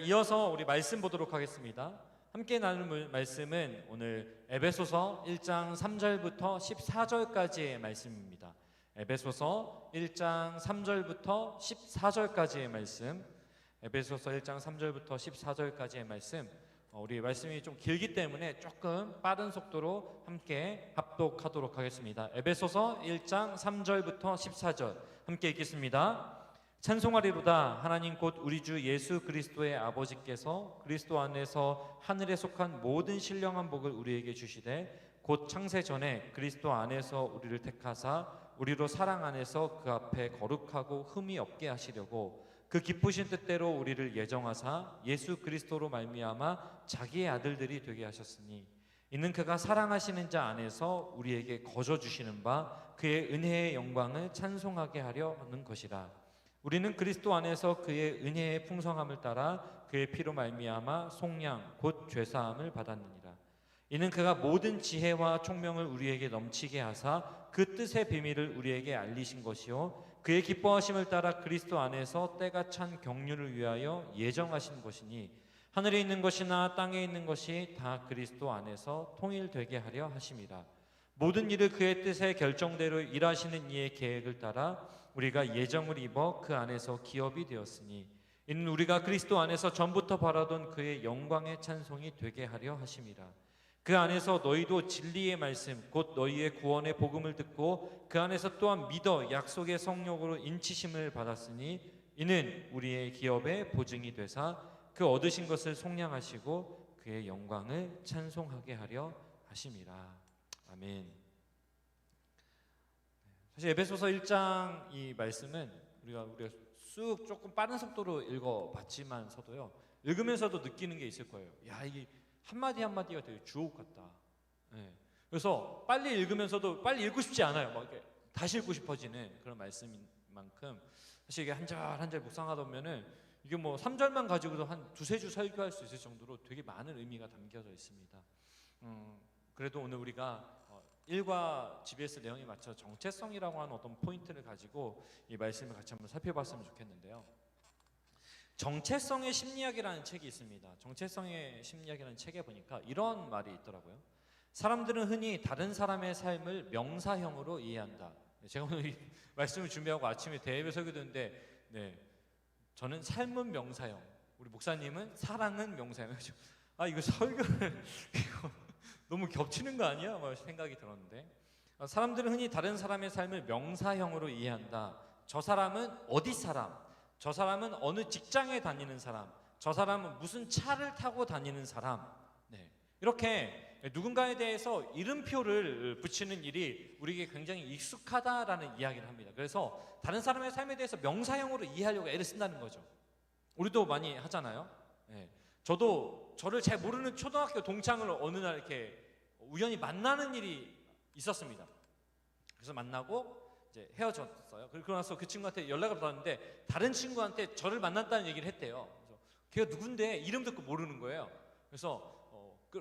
이어서 우리 말씀 보도록 하겠습니다. 함께 나눌 말씀은 오늘 에베소서 1장 3절부터 14절까지의 말씀입니다. 에베소서 1장 3절부터 14절까지의 말씀, 에베소서 1장 3절부터 14절까지의 말씀, 우리 말씀이 좀 길기 때문에 조금 빠른 속도로 함께 합독하도록 하겠습니다. 에베소서 1장 3절부터 14절 함께 읽겠습니다. 찬송하리로다. 하나님 곧 우리 주 예수 그리스도의 아버지께서 그리스도 안에서 하늘에 속한 모든 신령한 복을 우리에게 주시되 곧 창세 전에 그리스도 안에서 우리를 택하사 우리로 사랑 안에서 그 앞에 거룩하고 흠이 없게 하시려고 그 기쁘신 뜻대로 우리를 예정하사 예수 그리스도로 말미암아 자기의 아들들이 되게 하셨으니 이는 그가 사랑하시는 자 안에서 우리에게 거저 주시는 바 그의 은혜의 영광을 찬송하게 하려 하는 것이라. 우리는 그리스도 안에서 그의 은혜의 풍성함을 따라 그의 피로 말미암아 속량 곧 죄사함을 받았느니라. 이는 그가 모든 지혜와 총명을 우리에게 넘치게 하사 그 뜻의 비밀을 우리에게 알리신 것이요 그의 기뻐하심을 따라 그리스도 안에서 때가 찬 경륜을 위하여 예정하신 것이니 하늘에 있는 것이나 땅에 있는 것이 다 그리스도 안에서 통일되게 하려 하심이라. 모든 일을 그의 뜻의 결정대로 일하시는 이의 계획을 따라 우리가 예정을 입어 그 안에서 기업이 되었으니 이는 우리가 그리스도 안에서 전부터 바라던 그의 영광의 찬송이 되게 하려 하심이라. 그 안에서 너희도 진리의 말씀 곧 너희의 구원의 복음을 듣고 그 안에서 또한 믿어 약속의 성령으로 인치심을 받았으니 이는 우리의 기업의 보증이 되사 그 얻으신 것을 속량하시고 그의 영광을 찬송하게 하려 하심이라. 아멘. 사실 에베소서 1장 이 말씀은 우리가 쑥 조금 빠른 속도로 읽어봤지만서도요, 읽으면서도 느끼는 게 있을 거예요. 야, 이게 한마디 한마디가 되게 주옥 같다. 네. 그래서 빨리 읽으면서도 빨리 읽고 싶지 않아요. 막 이렇게 다시 읽고 싶어지는 그런 말씀인 만큼 사실 이게 한 절 한 절 묵상하다 보면은 이게 뭐 3절만 가지고도 한 두세 주 설교할 수 있을 정도로 되게 많은 의미가 담겨져 있습니다. 그래도 오늘 우리가 일과 GBS 내용에 맞춰 정체성이라고 하는 어떤 포인트를 가지고 이 말씀을 같이 한번 살펴봤으면 좋겠는데요. 정체성의 심리학이라는 책이 있습니다. 정체성의 심리학이라는 책에 보니까 이런 말이 있더라고요. 사람들은 흔히 다른 사람의 삶을 명사형으로 이해한다. 제가 오늘 이 말씀을 준비하고 아침에 대회에 설교 듣는데 저는 삶은 명사형, 우리 목사님은 사랑은 명사형. 아, 이거 설교를 이거 너무 겹치는 거 아니야? 막 생각이 들었는데, 사람들은 흔히 다른 사람의 삶을 명사형으로 이해한다. 저 사람은 어디 사람, 저 사람은 어느 직장에 다니는 사람, 저 사람은 무슨 차를 타고 다니는 사람, 이렇게 누군가에 대해서 이름표를 붙이는 일이 우리에게 굉장히 익숙하다라는 이야기를 합니다. 그래서 다른 사람의 삶에 대해서 명사형으로 이해하려고 애를 쓴다는 거죠. 우리도 많이 하잖아요. 저도 저를 잘 모르는 초등학교 동창을 어느 날 이렇게 우연히 만나는 일이 있었습니다. 그래서 만나고 이제 헤어졌어요. 그러고 나서 그 친구한테 연락을 받았는데 다른 친구한테 저를 만났다는 얘기를 했대요. 그래서 걔가 누군데 이름 듣고 모르는 거예요. 그래서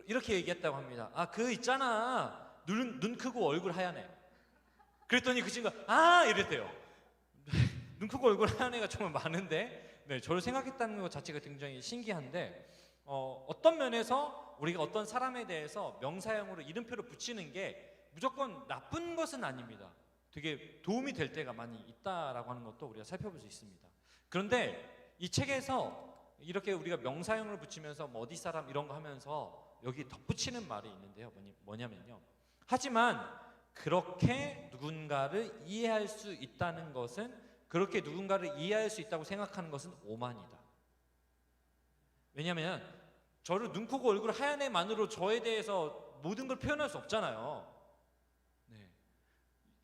이렇게 얘기했다고 합니다. 아, 그 있잖아, 눈 크고 얼굴 하얀 애. 그랬더니 그 친구가 아 이랬대요. 눈 크고 얼굴 하얀 애가 정말 많은데 저를 생각했다는 것 자체가 굉장히 신기한데, 어떤 면에서 우리가 어떤 사람에 대해서 명사형으로 이름표를 붙이는 게 무조건 나쁜 것은 아닙니다. 되게 도움이 될 때가 많이 있다라고 하는 것도 우리가 살펴볼 수 있습니다. 그런데 이 책에서 이렇게 우리가 명사형을 붙이면서 뭐 어디 사람 이런 거 하면서 여기 덧붙이는 말이 있는데요. 뭐냐면요, 하지만 그렇게 누군가를 이해할 수 있다는 것은, 그렇게 누군가를 이해할 수 있다고 생각하는 것은 오만이다. 왜냐하면 저를 눈 크고 얼굴 하얀 애만으로 저에 대해서 모든 걸 표현할 수 없잖아요.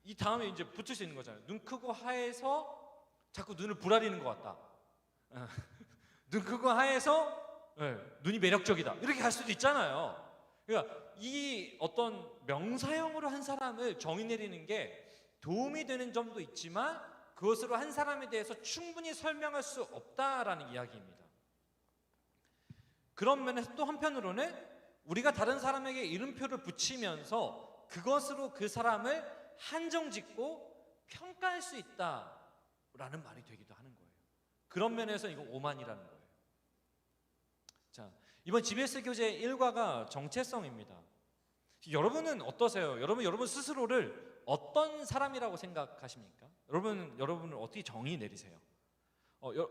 이 다음에 이제 붙을 수 있는 거잖아요. 눈 크고 하얘서 자꾸 눈을 부라리는 것 같다. 눈 크고 하얘서 눈이 매력적이다. 이렇게 갈 수도 있잖아요. 그러니까 이 어떤 명사형으로 한 사람을 정의 내리는 게 도움이 되는 점도 있지만 그것으로 한 사람에 대해서 충분히 설명할 수 없다라는 이야기입니다. 그런 면에서 또 한편으로는 우리가 다른 사람에게 이름표를 붙이면서 그것으로 그 사람을 한정짓고 평가할 수 있다라는 말이 되기도 하는 거예요. 그런 면에서 이거 오만이라는 거예요. 자, 이번 GBS 교재 1과가 정체성입니다. 여러분은 어떠세요? 여러분 스스로를 어떤 사람이라고 생각하십니까? 여러분은 어떻게 정의 내리세요?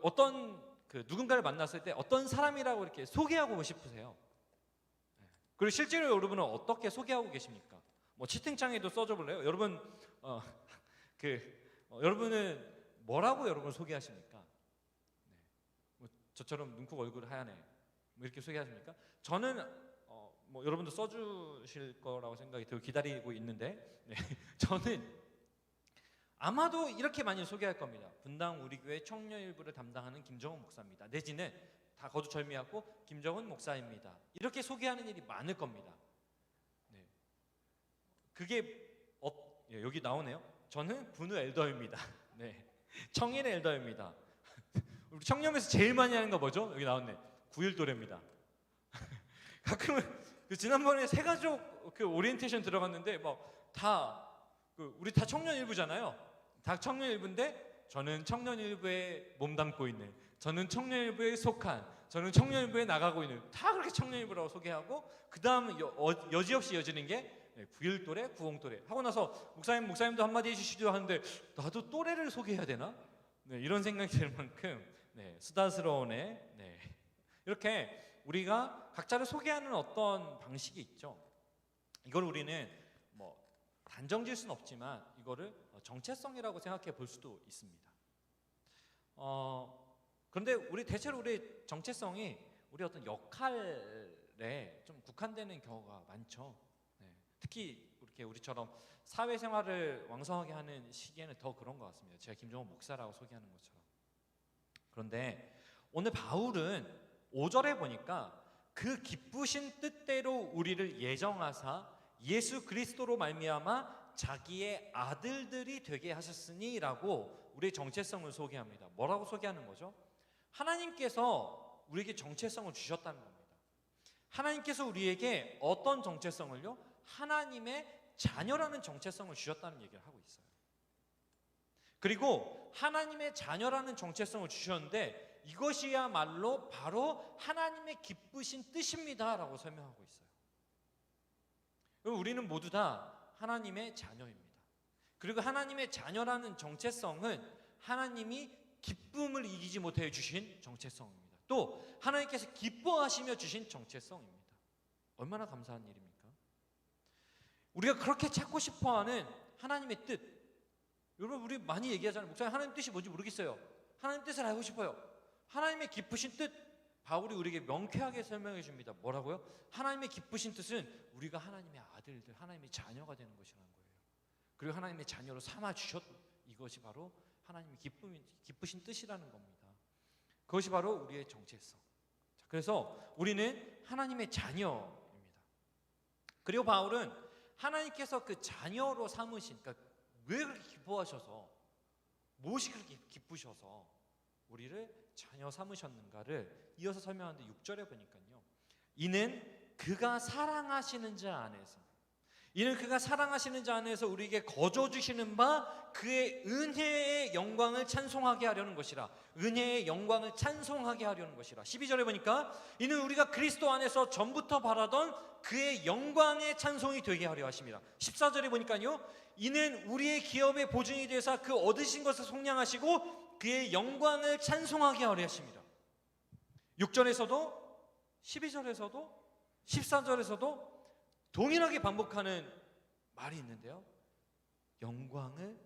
어떤 누군가를 만났을 때 어떤 사람이라고 이렇게 소개하고 싶으세요? 그리고 실제로 여러분은 어떻게 소개하고 계십니까? 뭐 채팅창에도 써줘 볼래요? 여러분 여러분은 뭐라고 여러분을 소개하십니까? 네. 뭐 저처럼 눈코 얼굴 하얗네. 뭐 이렇게 소개하십니까? 저는 뭐 여러분도 써주실 거라고 생각이 들고 기다리고 있는데, 네. 저는 아마도 이렇게 많이 소개할 겁니다. 분당 우리 교회 청년일부를 담당하는 김정은 목사입니다. 내지는 다 거두절미하고 김정은 목사입니다. 이렇게 소개하는 일이 많을 겁니다. 네. 그게 여기 나오네요. 저는 분우 엘더입니다. 네. 청인 엘더입니다. 우리 청년에서 제일 많이 하는 거 뭐죠? 여기 나왔네. 9일 또래입니다. 가끔은 지난번에 새가족 오리엔테이션 들어갔는데 우리 다 청년일부잖아요. 다 청년일부인데 저는 청년일부에 몸담고 있는, 저는 청년일부에 속한, 저는 청년일부에 나가고 있는, 다 그렇게 청년일부라고 소개하고, 그 다음 여지없이 이어지는 게 9일 또래, 90 또래 하고 나서 목사님도 한마디 해주시죠 하는데 나도 또래를 소개해야 되나? 네, 이런 생각이 들 만큼 수다스러운 애. 네. 이렇게 우리가 각자를 소개하는 어떤 방식이 있죠. 이걸 우리는 단정 지을 수는 없지만 이거를 정체성이라고 생각해 볼 수도 있습니다. 그런데 대체로 우리 정체성이 우리 어떤 역할에 좀 국한되는 경우가 많죠. 네. 특히 이렇게 우리처럼 사회생활을 왕성하게 하는 시기에는 더 그런 것 같습니다. 제가 김정은 목사라고 소개하는 것처럼. 그런데 오늘 바울은 5절에 보니까 그 기쁘신 뜻대로 우리를 예정하사 예수 그리스도로 말미암아 자기의 아들들이 되게 하셨으니라고 우리의 정체성을 소개합니다. 뭐라고 소개하는 거죠? 하나님께서 우리에게 정체성을 주셨다는 겁니다. 하나님께서 우리에게 어떤 정체성을요? 하나님의 자녀라는 정체성을 주셨다는 얘기를 하고 있어요. 그리고 하나님의 자녀라는 정체성을 주셨는데 이것이야말로 바로 하나님의 기쁘신 뜻입니다라고 설명하고 있어요. 우리는 모두 다 하나님의 자녀입니다. 그리고 하나님의 자녀라는 정체성은 하나님이 기쁨을 이기지 못해 주신 정체성입니다. 또 하나님께서 기뻐하시며 주신 정체성입니다. 얼마나 감사한 일입니까? 우리가 그렇게 찾고 싶어하는 하나님의 뜻, 여러분 우리 많이 얘기하잖아요. 목사님 하나님 뜻이 뭔지 모르겠어요. 하나님 뜻을 알고 싶어요. 하나님의 기쁘신 뜻, 바울이 우리에게 명쾌하게 설명해 줍니다. 뭐라고요? 하나님의 기쁘신 뜻은 우리가 하나님의 아들들, 하나님의 자녀가 되는 것이라는 거예요. 그리고 하나님의 자녀로 삼아 주셨, 이것이 바로 하나님의 기쁘신 뜻이라는 겁니다. 그것이 바로 우리의 정체성. 그래서 우리는 하나님의 자녀입니다. 그리고 바울은 하나님께서 그 자녀로 삼으신, 그러니까 왜 그렇게 기뻐하셔서, 무엇이 그렇게 기쁘셔서 우리를 자녀 삼으셨는가를 이어서 설명하는데 6절에 보니까요. 이는 그가 사랑하시는 자 안에서 우리에게 거저 주시는 바 그의 은혜의 영광을 찬송하게 하려는 것이라. 은혜의 영광을 찬송하게 하려는 것이라. 12절에 보니까 이는 우리가 그리스도 안에서 전부터 바라던 그의 영광의 찬송이 되게 하려 하십니다. 14절에 보니까요. 이는 우리의 기업의 보증이 되사 그 얻으신 것을 속량하시고 그의 영광을 찬송하게 하려 하십니다. 6절에서도 12절에서도 14절에서도 동일하게 반복하는 말이 있는데요. 영광을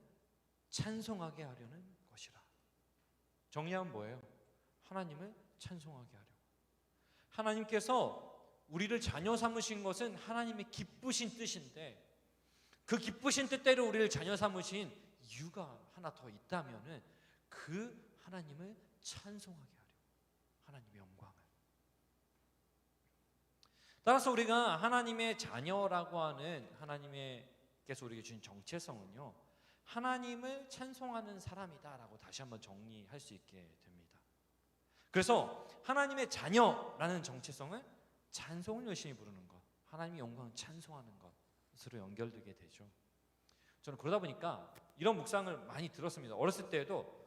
찬송하게 하려는 것이라. 정리하면 뭐예요? 하나님을 찬송하게 하려. 하나님께서 우리를 자녀 삼으신 것은 하나님의 기쁘신 뜻인데 그 기쁘신 뜻대로 우리를 자녀 삼으신 이유가 하나 더 있다면은 그 하나님을 찬송하게 하려. 하나님의 영광을. 따라서 우리가 하나님의 자녀라고 하는 하나님께서 우리에게 주신 정체성은요, 하나님을 찬송하는 사람이다라고 다시 한번 정리할 수 있게 됩니다. 그래서 하나님의 자녀라는 정체성은 찬송을 열심히 부르는 것, 하나님의 영광을 찬송하는 것으로 연결되게 되죠. 저는 그러다 보니까 이런 묵상을 많이 들었습니다. 어렸을 때에도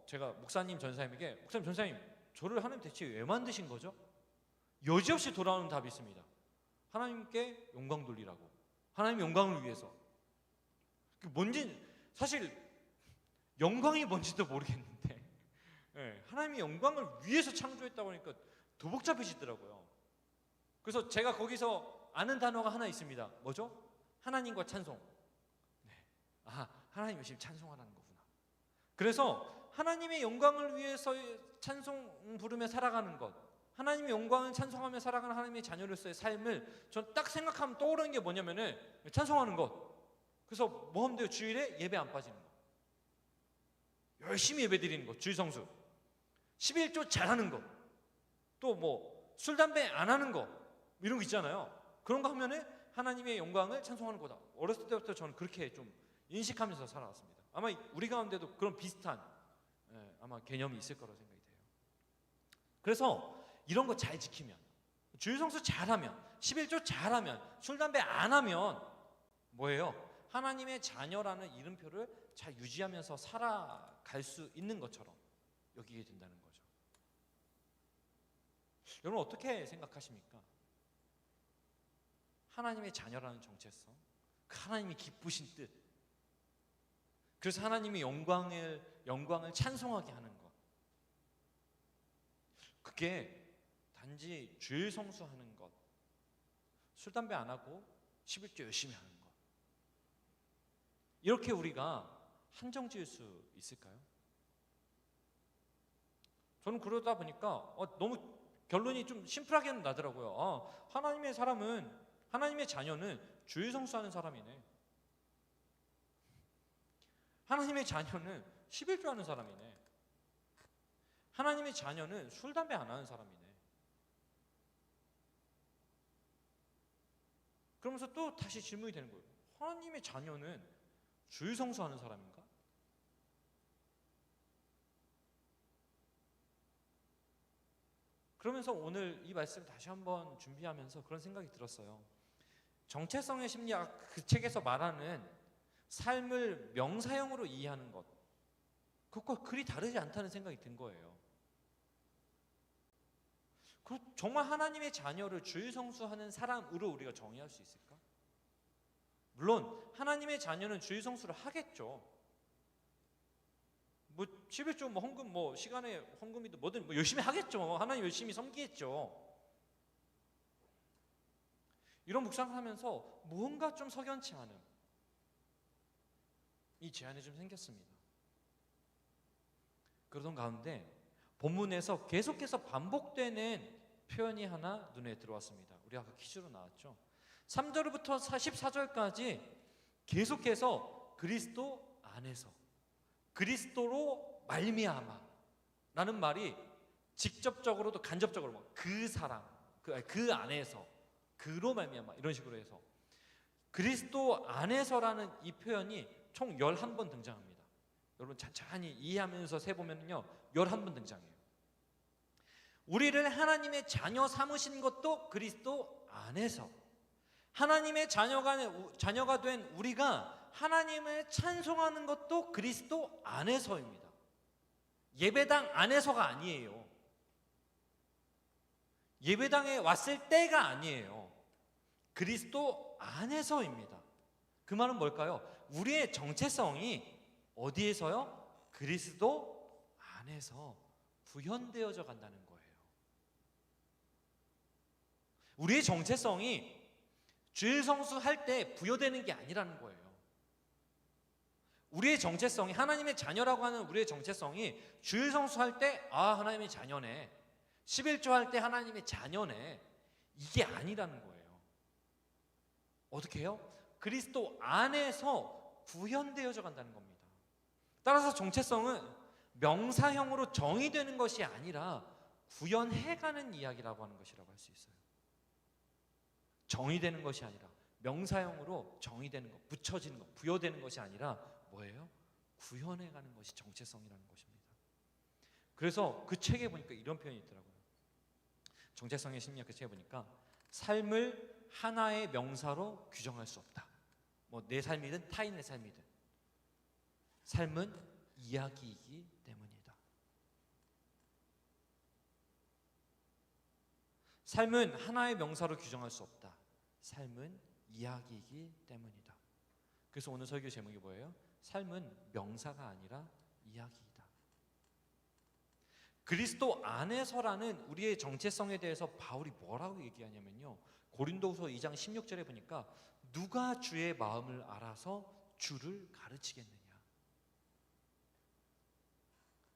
제가 목사님 전사님에게, 목사님 전사님 저를 하나님 대체 왜 만드신 거죠? 여지없이 돌아오는 답이 있습니다. 하나님께 영광 돌리라고. 하나님 영광을 위해서. 뭔지 사실 영광이 뭔지도 모르겠는데 하나님이 영광을 위해서 창조했다고 하니까 더 복잡해지더라고요. 그래서 제가 거기서 아는 단어가 하나 있습니다. 뭐죠? 하나님과 찬송. 하나님 열심히 찬송하라는 거구나. 그래서 하나님의 영광을 위해서 찬송 부르며 살아가는 것, 하나님의 영광을 찬송하며 살아가는 하나님의 자녀로서의 삶을 전 딱 생각하면 떠오르는 게 뭐냐면은 찬송하는 것. 그래서 뭐 하면 돼요? 주일에 예배 안 빠지는 거, 열심히 예배 드리는 것, 주일 성수, 11조 잘하는 것, 또 뭐 술 담배 안 하는 거, 이런 거 있잖아요. 그런 거 하면은 하나님의 영광을 찬송하는 거다. 어렸을 때부터 저는 그렇게 좀 인식하면서 살아왔습니다. 아마 우리 가운데도 그런 비슷한 아마 개념이 있을 거라고 생각이 돼요. 그래서 이런 거 잘 지키면, 주일 성수 잘하면, 11조 잘하면, 술 담배 안 하면 뭐예요? 하나님의 자녀라는 이름표를 잘 유지하면서 살아갈 수 있는 것처럼 여기게 된다는 거죠. 여러분 어떻게 생각하십니까? 하나님의 자녀라는 정체성, 하나님이 기쁘신 뜻, 그래서 하나님의 영광을 찬송하게 하는 것, 그게 단지 주일 성수하는 것, 술 담배 안 하고 11조 열심히 하는 것, 이렇게 우리가 한정 지을 수 있을까요? 저는 그러다 보니까 너무 결론이 좀 심플하게 나더라고요. 하나님의 자녀는 주일 성수하는 사람이네. 하나님의 자녀는 11조 하는 사람이네. 하나님의 자녀는 술 담배 안 하는 사람이네. 그러면서 또 다시 질문이 되는 거예요. 하나님의 자녀는 주일 성수하는 사람인가? 그러면서 오늘 이 말씀을 다시 한번 준비하면서 그런 생각이 들었어요. 정체성의 심리학, 그 책에서 말하는 삶을 명사형으로 이해하는 것, 그것과 그리 다르지 않다는 생각이 든 거예요. 정말 하나님의 자녀를 주일 성수하는 사람으로 우리가 정의할 수 있을까? 물론 하나님의 자녀는 주일 성수를 하겠죠. 뭐 11조 뭐 헌금 뭐 시간에 헌금이든 뭐든 뭐 열심히 하겠죠. 하나님 열심히 섬기겠죠. 이런 묵상을 하면서 뭔가 좀 석연치 않은 이 제안이 좀 생겼습니다. 그러던 가운데 본문에서 계속해서 반복되는 표현이 하나 눈에 들어왔습니다. 우리 아까 퀴즈로 나왔죠. 3절부터 14절까지 계속해서 그리스도 안에서, 그리스도로 말미암아 라는 말이 직접적으로도 간접적으로 그 사랑, 그 안에서, 그로 말미암아 이런 식으로 해서 그리스도 안에서라는 이 표현이 총 11번 등장합니다. 여러분 찬찬히 이해하면서 세보면요 11번 등장해요. 우리를 하나님의 자녀 삼으신 것도 그리스도 안에서, 하나님의 자녀가 된 우리가 하나님을 찬송하는 것도 그리스도 안에서입니다. 예배당 안에서가 아니에요. 예배당에 왔을 때가 아니에요. 그리스도 안에서입니다. 그 말은 뭘까요? 우리의 정체성이 어디에서요? 그리스도 안에서 구현되어져 간다는 거예요. 우리의 정체성이 주일 성수할 때 부여되는 게 아니라는 거예요. 우리의 정체성이, 하나님의 자녀라고 하는 우리의 정체성이 주일 성수할 때 하나님의 자녀네, 11조 할 때 하나님의 자녀네, 이게 아니라는 거예요. 어떻게 해요? 그리스도 안에서 구현되어져 간다는 겁니다. 따라서 정체성은 명사형으로 정의되는 것이 아니라 구현해가는 이야기라고 하는 것이라고 할 수 있어요. 정의되는 것이 아니라 명사형으로 정의되는 것, 붙여지는 것, 부여되는 것이 아니라 뭐예요? 구현해가는 것이 정체성이라는 것입니다. 그래서 그 책에 보니까 이런 표현이 있더라고요. 정체성의 심리학 그 책에 보니까 삶을 하나의 명사로 규정할 수 없다. 뭐 내 삶이든 타인의 삶이든 삶은 이야기이기 때문이다. 삶은 하나의 명사로 규정할 수 없다. 삶은 이야기이기 때문이다. 그래서 오늘 설교 제목이 뭐예요? 삶은 명사가 아니라 이야기이다. 그리스도 안에서라는 우리의 정체성에 대해서 바울이 뭐라고 얘기하냐면요, 고린도후서 2장 16절에 보니까 누가 주의 마음을 알아서 주를 가르치겠느냐.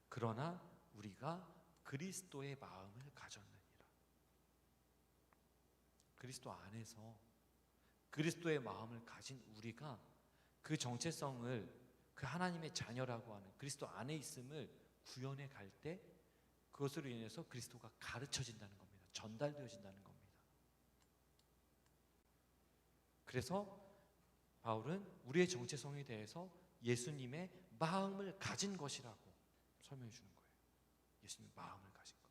그러나 우리가 그리스도의 마음을 가졌느니라. 그리스도 안에서 그리스도의 마음을 가진 우리가 그 정체성을, 그 하나님의 자녀라고 하는 그리스도 안에 있음을 구현해 갈 때 그것으로 인해서 그리스도가 가르쳐진다는 겁니다. 전달되어진다는 겁니다. 그래서 바울은 우리의 정체성에 대해서 예수님의 마음을 가진 것이라고 설명해 주는 거예요. 예수님의 마음을 가진 것.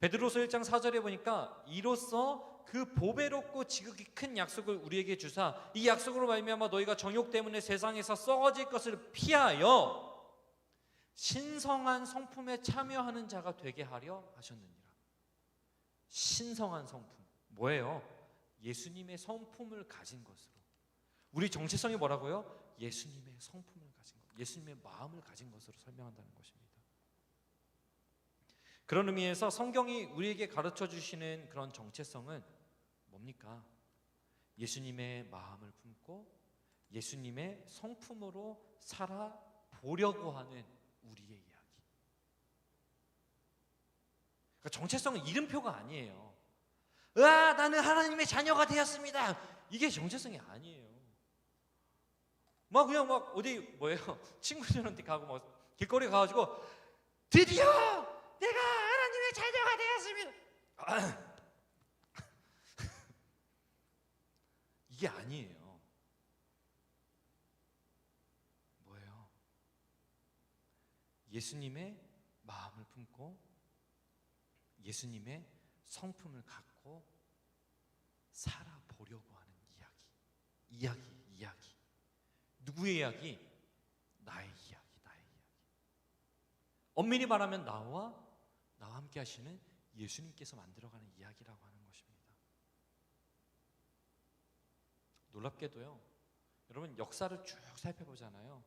베드로서 1장 4절에 보니까 이로써 그 보배롭고 지극히 큰 약속을 우리에게 주사 이 약속으로 말미암아 너희가 정욕 때문에 세상에서 썩어질 것을 피하여 신성한 성품에 참여하는 자가 되게 하려 하셨느니라. 신성한 성품 뭐예요? 예수님의 성품을 가진 것으로. 우리 정체성이 뭐라고요? 예수님의 성품을 가진 것, 예수님의 마음을 가진 것으로 설명한다는 것입니다. 그런 의미에서 성경이 우리에게 가르쳐 주시는 그런 정체성은 뭡니까? 예수님의 마음을 품고 예수님의 성품으로 살아보려고 하는 우리의 이야기. 그러니까 정체성은 이름표가 아니에요. 나는 하나님의 자녀가 되었습니다. 이게 정체성이 아니에요. 그냥 어디 친구들한테 가고 길거리 가가지고 드디어 내가 하나님의 자녀가 되었습니다. 이게 아니에요. 뭐예요? 예수님의 마음을 품고 예수님의 성품을 갖고 살아보려고 하는 이야기. 누구의 이야기? 나의 이야기. 엄밀히 말하면 나와 함께 하시는 예수님께서 만들어가는 이야기라고 하는 것입니다. 놀랍게도요, 여러분 역사를 쭉 살펴보잖아요.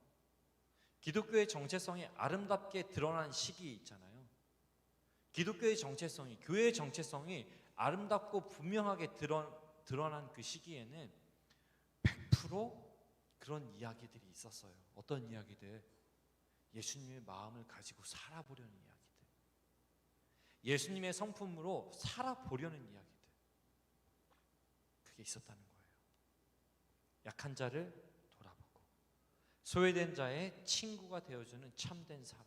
기독교의 정체성이 아름답게 드러난 시기 있잖아요. 기독교의 정체성이, 교회의 정체성이 아름답고 분명하게 드러난 그 시기에는 100% 그런 이야기들이 있었어요. 어떤 이야기들? 예수님의 마음을 가지고 살아보려는 이야기들, 예수님의 성품으로 살아보려는 이야기들, 그게 있었다는 거예요. 약한 자를 돌아보고 소외된 자의 친구가 되어주는 참된 사랑,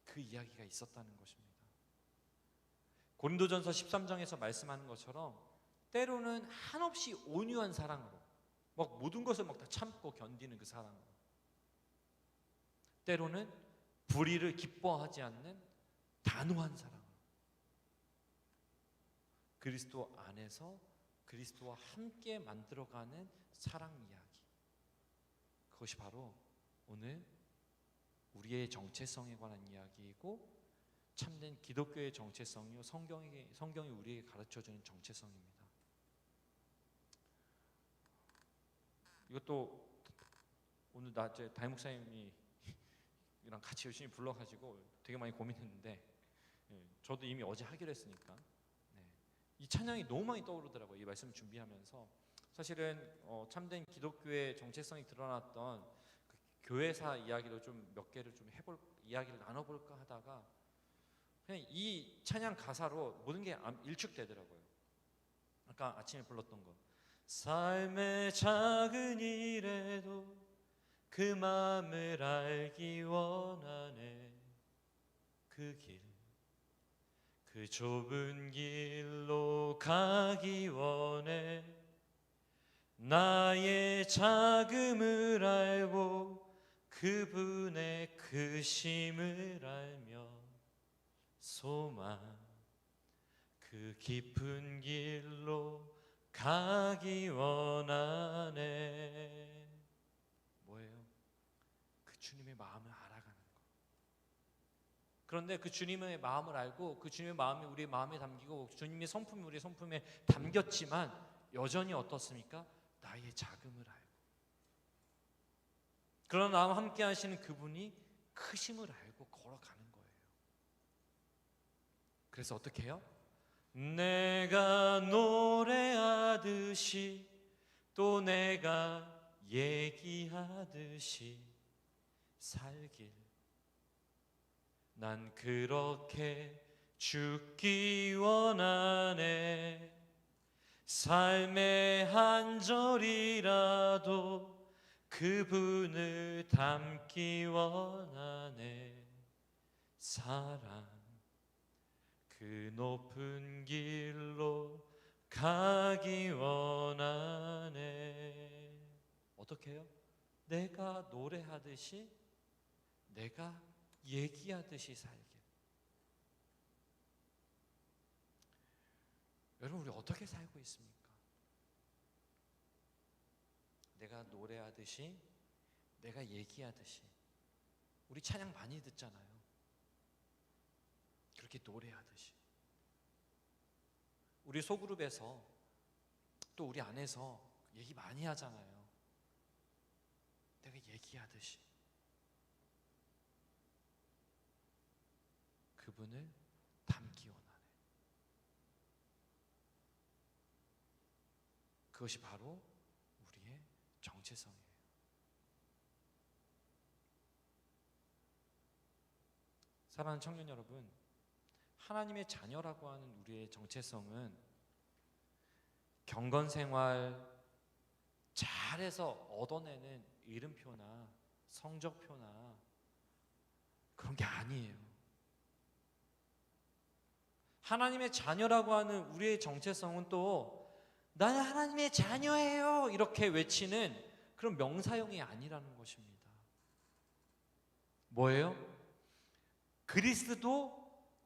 그 이야기가 있었다는 것입니다. 고린도전서 13장에서 말씀하는 것처럼 때로는 한없이 온유한 사랑으로 모든 것을 다 참고 견디는 그 사랑으로, 때로는 불의를 기뻐하지 않는 단호한 사랑으로, 그리스도 안에서 그리스도와 함께 만들어가는 사랑 이야기, 그것이 바로 오늘 우리의 정체성에 관한 이야기이고 참된 기독교의 정체성이요 성경이 우리에게 가르쳐주는 정체성입니다. 이것도 오늘 낮에 담임 목사님이랑 같이 열심히 불러가지고 되게 많이 고민했는데, 저도 이미 어제 하기로 했으니까 이 찬양이 너무 많이 떠오르더라고요. 이 말씀 준비하면서. 사실은 참된 기독교의 정체성이 드러났던 그 교회사 이야기를 좀 몇 개를 좀 이야기를 나눠볼까 하다가 그냥 이 찬양 가사로 모든 게 일축되더라고요. 아까 아침에 불렀던 거, 삶의 작은 일에도 그 마음을 알기 원하네. 그 좁은 길로 가기 원해. 나의 자금을 알고 그분의 크심을 알며 소망 그 깊은 길로 가기 원하네. 뭐예요? 그 주님의 마음을 알아가는 것, 그런데 그 주님의 마음을 알고 그 주님의 마음이 우리의 마음에 담기고 주님의 성품이 우리의 성품에 담겼지만 여전히 어떻습니까? 나의 자금을 알고 그러나 나와 함께 하시는 그분이 크심을 알고 걸어가는 거예요. 그래서 어떻게 해요? 내가 노래하듯이 또 내가 얘기하듯이 살길 난 그렇게 죽기 원하네. 삶의 한 절이라도 그분을 닮기 원하네. 사랑 그 높은 길로 가기 원하네. 어떻게 해요? 내가 노래하듯이 내가 얘기하듯이 살게. 여러분 우리 어떻게 살고 있습니까? 내가 노래하듯이 내가 얘기하듯이. 우리 찬양 많이 듣잖아요. 그렇게 노래하듯이 우리 소그룹에서 또 우리 안에서 얘기 많이 하잖아요. 내가 얘기하듯이 그분을 닮기 원하네. 그것이 바로 우리의 정체성이에요. 사랑하는 청년 여러분, 하나님의 자녀라고 하는 우리의 정체성은 경건생활 잘해서 얻어내는 이름표나 성적표나 그런 게 아니에요. 하나님의 자녀라고 하는 우리의 정체성은 또 나는 하나님의 자녀예요 이렇게 외치는 그런 명사형이 아니라는 것입니다. 뭐예요? 그리스도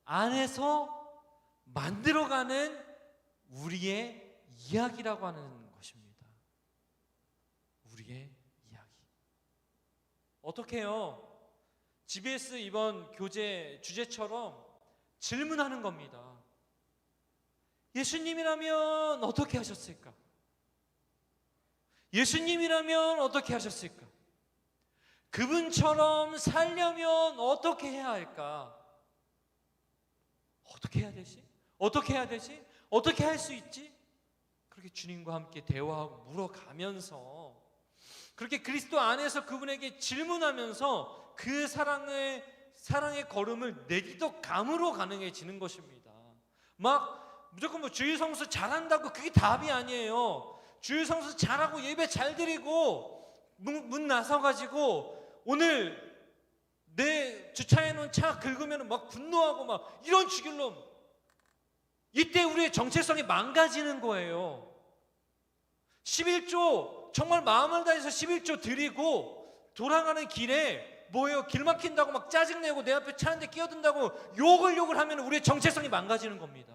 안에서 만들어가는 우리의 이야기라고 하는 것입니다. 우리의 이야기. 어떻게 해요? GBS 이번 교재 주제처럼 질문하는 겁니다. 예수님이라면 어떻게 하셨을까? 예수님이라면 어떻게 하셨을까? 그분처럼 살려면 어떻게 해야 할까? 어떻게 해야 되지? 어떻게 해야 되지? 어떻게 할 수 있지? 그렇게 주님과 함께 대화하고 물어가면서 그렇게 그리스도 안에서 그분에게 질문하면서 그 사랑의 걸음을 내기도 감으로 가능해지는 것입니다. 막 무조건 뭐 주일 성수 잘한다고 그게 답이 아니에요. 주일 성수 잘하고 예배 잘 드리고 문 나서가지고 오늘 내 주차해놓은 차 긁으면 막 분노하고 막 이런 죽일 놈. 이때 우리의 정체성이 망가지는 거예요. 11조 정말 마음을 다해서 11조 드리고 돌아가는 길에 뭐예요? 길 막힌다고 막 짜증내고 내 앞에 차 한 대 끼어든다고 욕을 하면 우리의 정체성이 망가지는 겁니다.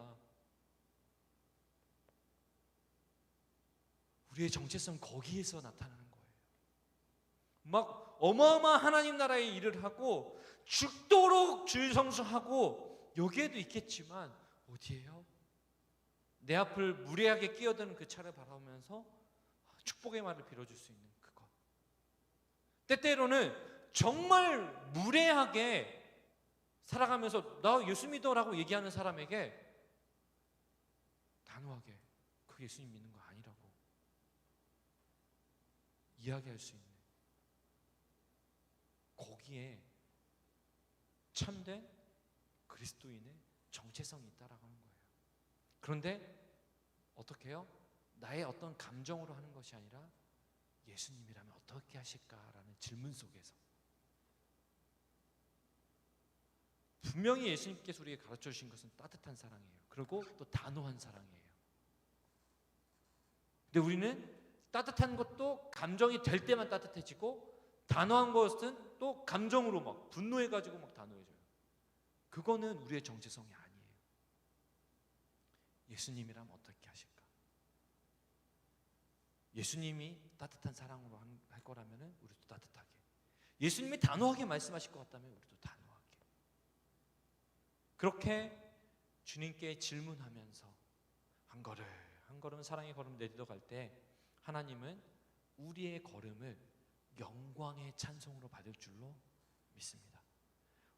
우리의 정체성 거기에서 나타나는 거예요. 막 어마어마한 하나님 나라의 일을 하고 죽도록 주일 성수하고 여기에도 있겠지만 어디에요? 내 앞을 무례하게 끼어드는 그 차를 바라보면서 축복의 말을 빌어줄 수 있는 그것. 때때로는 정말 무례하게 살아가면서 나 예수 믿어라고 얘기하는 사람에게 단호하게 그 예수님 믿는 거 아니라고 이야기할 수 있는 거기에 참된 그리스도인의 정체성이 있다라고 하는 거예요. 그런데 어떻게 해요? 나의 어떤 감정으로 하는 것이 아니라 예수님이라면 어떻게 하실까라는 질문 속에서 분명히 예수님께서 우리에게 가르쳐 주신 것은 따뜻한 사랑이에요. 그리고 또 단호한 사랑이에요. 근데 우리는 따뜻한 것도 감정이 될 때만 따뜻해지고 단호한 것은 또 감정으로 막 분노해가지고 막 단호해져요. 그거는 우리의 정체성이 아니에요. 예수님이라면 어떻게 하실까? 예수님이 따뜻한 사랑으로 할 거라면 우리도 따뜻하게, 예수님이 단호하게 말씀하실 것 같다면 우리도 단호하게. 그렇게 주님께 질문하면서 한 걸음 한 걸음 사랑의 걸음 내딛어갈 때 하나님은 우리의 걸음을 영광의 찬송으로 받을 줄로 믿습니다.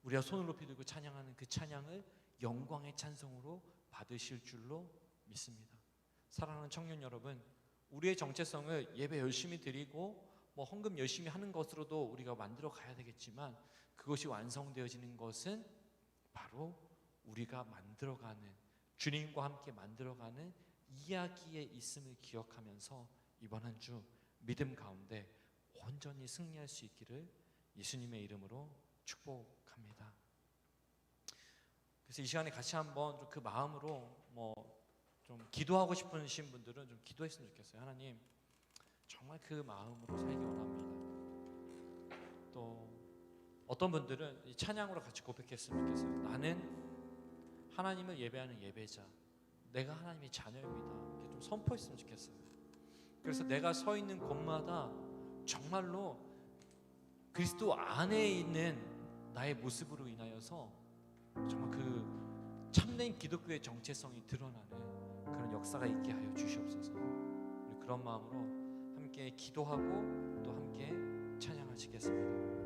우리가 손을 높이 들고 찬양하는 그 찬양을 영광의 찬송으로 받으실 줄로 믿습니다. 사랑하는 청년 여러분, 우리의 정체성을 예배 열심히 드리고 헌금 열심히 하는 것으로도 우리가 만들어 가야 되겠지만, 그것이 완성되어지는 것은 바로 우리가 만들어가는, 주님과 함께 만들어가는 이야기에 있음을 기억하면서 이번 한 주 믿음 가운데 온전히 승리할 수 있기를 예수님의 이름으로 축복합니다. 그래서 이 시간에 같이 한번 좀 그 마음으로 좀 기도하고 싶으신 분들은 좀 기도했으면 좋겠어요. 하나님, 정말 그 마음으로 살기 원합니다. 또 어떤 분들은 이 찬양으로 같이 고백했으면 좋겠어요. 나는 하나님을 예배하는 예배자, 내가 하나님의 자녀입니다. 이렇게 좀 선포했으면 좋겠어요. 그래서 내가 서 있는 곳마다 정말로 그리스도 안에 있는 나의 모습으로 인하여서 정말 그 참된 기독교의 정체성이 드러나는 그런 역사가 있게 하여 주시옵소서. 우리 그런 마음으로 함께 기도하고 또 함께 찬양하시겠습니다.